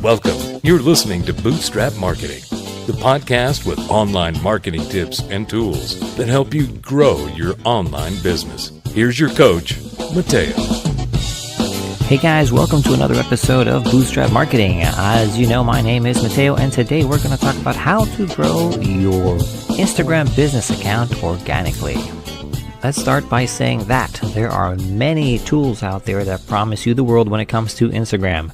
Welcome. You're listening to Bootstrap Marketing, the podcast with online marketing tips and tools that help you grow your online business. Here's your coach, Mateo. Hey guys, welcome to another episode of Bootstrap Marketing. As you know, my name is Mateo, and today we're going to talk about how to grow your Instagram business account organically. Let's start by saying that there are many tools out there that promise you the world when it comes to Instagram.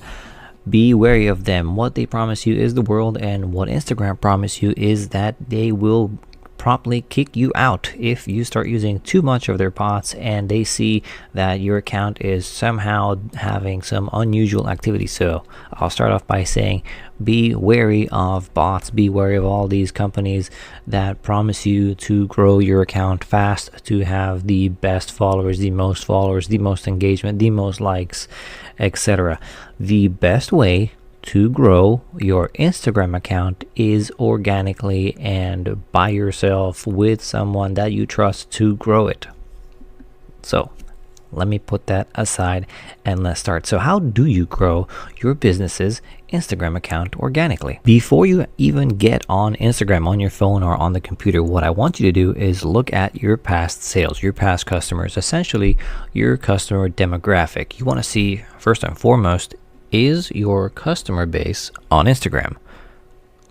Be wary of them. What they promise you is the world, and what Instagram promise you is that they will promptly kick you out if you start using too much of their bots and they see that your account is somehow having some unusual activity. So I'll start off by saying be wary of bots, be wary of all these companies that promise you to grow your account fast, to have the best followers, the most engagement, the most likes, etc. The best way to grow your Instagram account is organically and by yourself with someone that you trust to grow it. So let me put that aside and let's start. So how do you grow your business's Instagram account organically? Before you even get on Instagram on your phone or on the computer, what I want you to do is look at your past sales, your past customers, essentially your customer demographic. You want to see, first and foremost, is your customer base on Instagram.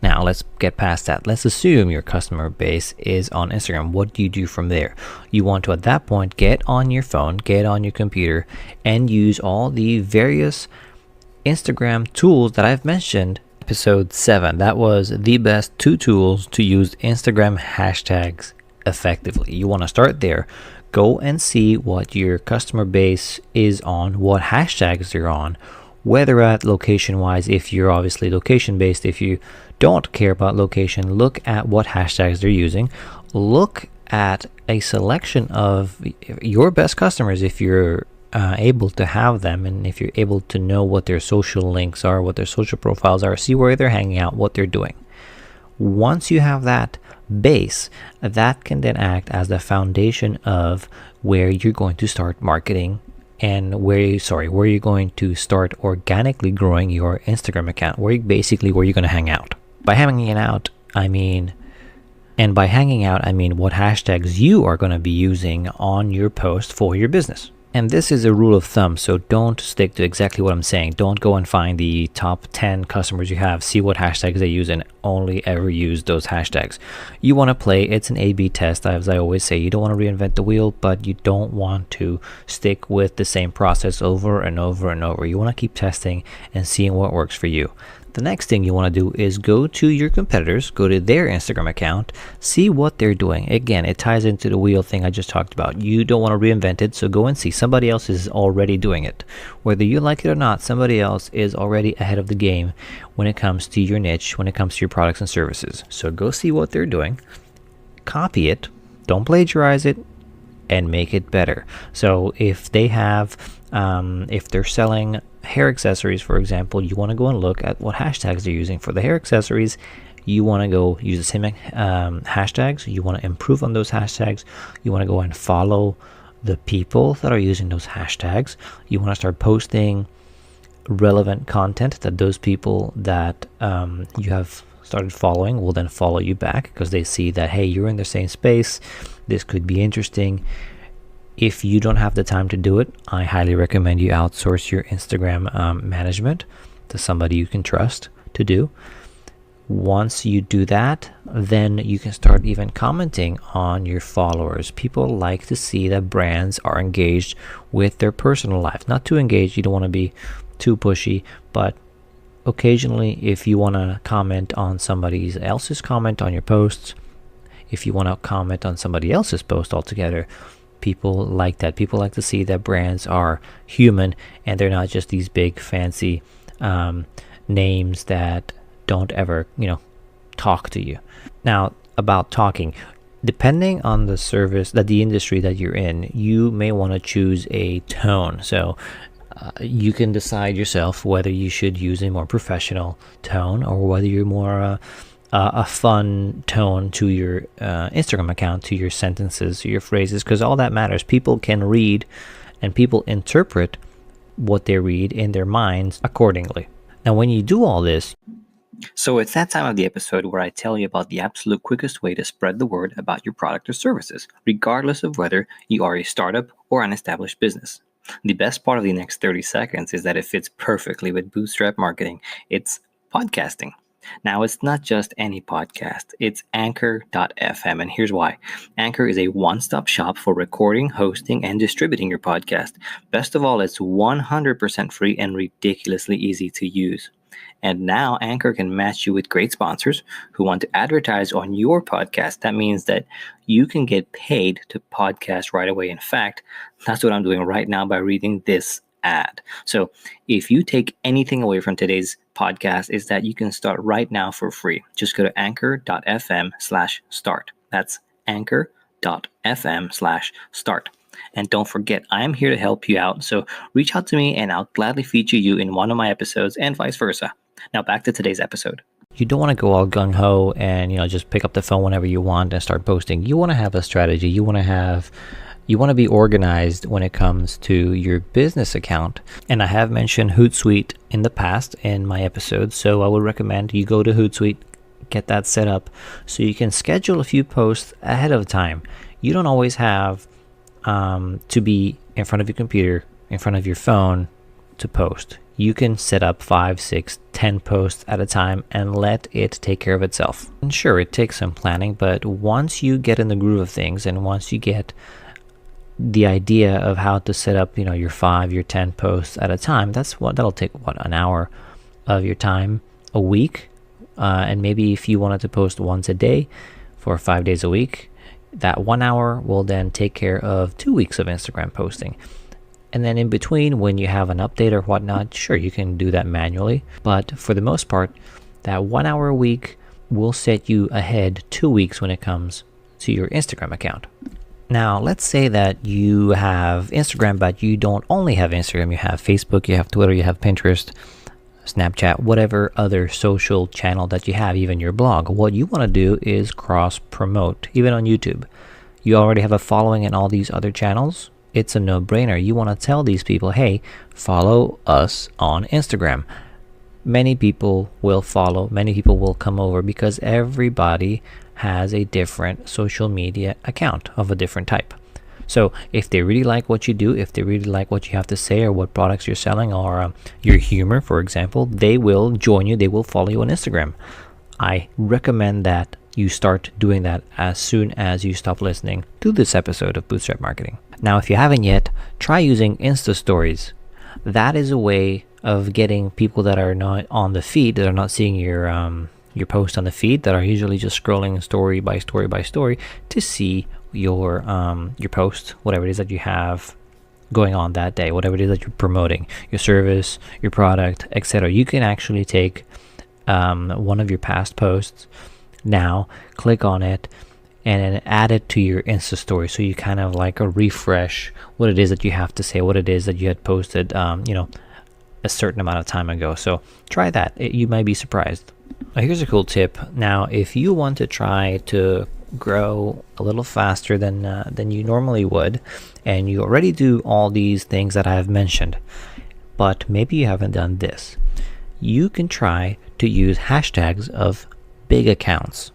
Now let's get past that. Let's assume your customer base is on Instagram. What do you do from there? You want to, at that point, get on your phone, get on your computer, and use all the various Instagram tools that I've mentioned. Episode 7, that was the best 2 tools to use Instagram hashtags effectively. You want to start there. Go and see what your customer base is on, what hashtags they're on, whether at location wise. If you're obviously location based, if you don't care about location, look at what hashtags they're using. Look at a selection of your best customers if you're able to have them, and if you're able to know what their social links are, what their social profiles are, see where they're hanging out, what they're doing. Once you have that base, that can then act as the foundation of where you're going to start marketing and where you're going to start organically growing your Instagram account, where you're going to hang out. By hanging out, I mean what hashtags you are going to be using on your post for your business. And this is a rule of thumb, so don't stick to exactly what I'm saying. Don't go and find the top 10 customers you have, see what hashtags they use, and only ever use those hashtags. You want to play, it's an A/B test, as I always say. You don't want to reinvent the wheel, but you don't want to stick with the same process over and over and over. You want to keep testing and seeing what works for you. The next thing you want to do is go to your competitors, go to their Instagram account, see what they're doing. Again, it ties into the wheel thing I just talked about. You don't want to reinvent it, so go and see. Somebody else is already doing it. Whether you like it or not, somebody else is already ahead of the game when it comes to your niche, when it comes to your products and services. So go see what they're doing, copy it, don't plagiarize it, and make it better. So if they have, if they're selling hair accessories, for example, you want to go and look at what hashtags they're using for the hair accessories. You want to go use the same hashtags. You want to improve on those hashtags. You want to go and follow the people that are using those hashtags. You want to start posting relevant content that those people that you have started following will then follow you back, because they see that, hey, you're in the same space, this could be interesting. If you don't have the time to do it, I highly recommend you outsource your Instagram management to somebody you can trust to do. Once you do that, then you can start even commenting on your followers. People like to see that brands are engaged with their personal life. Not too engaged, you don't want to be too pushy, but occasionally if you want to comment on somebody else's comment on your posts, if you want to comment on somebody else's post altogether, people like that. People like to see that brands are human and they're not just these big fancy names that don't ever, talk to you. Now, about talking, depending on the service, the industry that you're in, you may want to choose a tone. So you can decide yourself whether you should use a more professional tone or whether you're more a fun tone to your Instagram account, to your sentences, to your phrases, because all that matters. People can read and people interpret what they read in their minds accordingly. Now, when you do all this, so it's that time of the episode where I tell you about the absolute quickest way to spread the word about your product or services, regardless of whether you are a startup or an established business. The best part of the next 30 seconds is that it fits perfectly with Bootstrap marketing. It's podcasting. Now, it's not just any podcast, it's Anchor.fm, and here's why. Anchor is a one-stop shop for recording, hosting, and distributing your podcast. Best of all, it's 100% free and ridiculously easy to use. And now Anchor can match you with great sponsors who want to advertise on your podcast. That means that you can get paid to podcast right away. In fact, that's what I'm doing right now by reading this ad. So if you take anything away from today's podcast, is that you can start right now for free. Just go to anchor.fm/start. That's anchor.fm/start. And don't forget, I am here to help you out. So reach out to me and I'll gladly feature you in one of my episodes and vice versa. Now back to today's episode. You don't want to go all gung-ho and just pick up the phone whenever you want and start posting. You want to have a strategy. You want to be organized when it comes to your business account. And I have mentioned Hootsuite in the past in my episodes, so I would recommend you go to Hootsuite, get that set up so you can schedule a few posts ahead of time. You don't always have to be in front of your computer, in front of your phone to post. You can set up 5, 6, 10 posts at a time and let it take care of itself. And sure, it takes some planning, but once you get in the groove of things and once you get the idea of how to set up, your 5, your 10 posts at a time, that'll take an hour of your time a week. And maybe if you wanted to post once a day for 5 days a week, that 1 hour will then take care of 2 weeks of Instagram posting. And then in between, when you have an update or whatnot, sure, you can do that manually. But for the most part, that 1 hour a week will set you ahead 2 weeks when it comes to your Instagram account. Now, let's say that you have Instagram, but you don't only have Instagram. You have Facebook, you have Twitter, you have Pinterest, Snapchat, whatever other social channel that you have, even your blog. What you want to do is cross-promote, even on YouTube. You already have a following in all these other channels. It's a no-brainer. You want to tell these people, hey, follow us on Instagram. Many people will follow, many people will come over because everybody has a different social media account of a different type. So if they really like what you do, if they really like what you have to say or what products you're selling or your humor, for example, they will join you, they will follow you on Instagram. I recommend that you start doing that as soon as you stop listening to this episode of Bootstrap Marketing. Now, if you haven't yet, try using Insta Stories. That is a way of getting people that are not on the feed, that are not seeing your post on the feed, that are usually just scrolling story by story by story, to see your post, whatever it is that you have going on that day, whatever it is that you're promoting, your service, your product, etc. You can actually take one of your past posts now, click on it, and then add it to your Insta story. So you kind of like a refresh what it is that you have to say, what it is that you had posted, a certain amount of time ago. So try that. You might be surprised. Now, here's a cool tip. Now, if you want to try to grow a little faster than you normally would, and you already do all these things that I have mentioned, but maybe you haven't done this, you can try to use hashtags of big accounts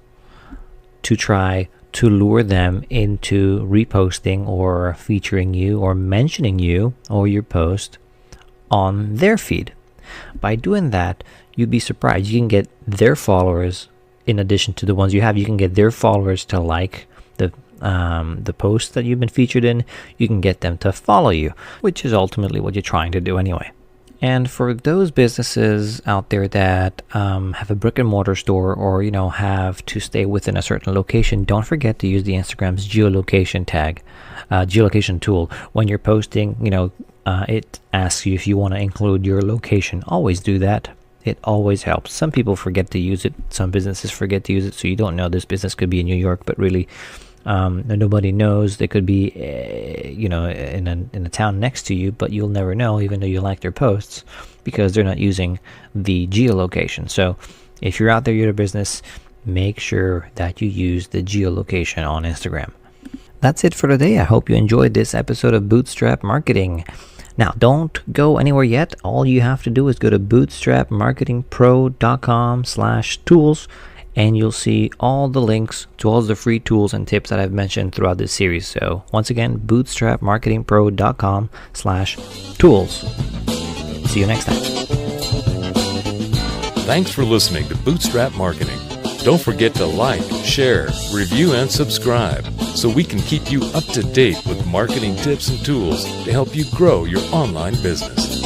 to try to lure them into reposting or featuring you or mentioning you or your post on their feed. By doing that, you'd be surprised. You can get their followers, in addition to the ones you have, you can get their followers to like the post that you've been featured in. You can get them to follow you, which is ultimately what you're trying to do anyway. And for those businesses out there that have a brick and mortar store or have to stay within a certain location, don't forget to use the Instagram's geolocation geolocation tool. When you're posting, it asks you if you want to include your location. Always do that. It always helps. Some people forget to use it. Some businesses forget to use it, so you don't know this business could be in New York, but really nobody knows. They could be in a town next to you, but you'll never know, even though you like their posts, because they're not using the geolocation. So if you're out there, you're a business, make sure that you use the geolocation on Instagram. That's it for today. I hope you enjoyed this episode of Bootstrap Marketing. Now, don't go anywhere yet. All you have to do is go to bootstrapmarketingpro.com/tools, and you'll see all the links to all the free tools and tips that I've mentioned throughout this series. So once again, bootstrapmarketingpro.com/tools. See you next time. Thanks for listening to Bootstrap Marketing. Don't forget to like, share, review, and subscribe so we can keep you up to date with marketing tips and tools to help you grow your online business.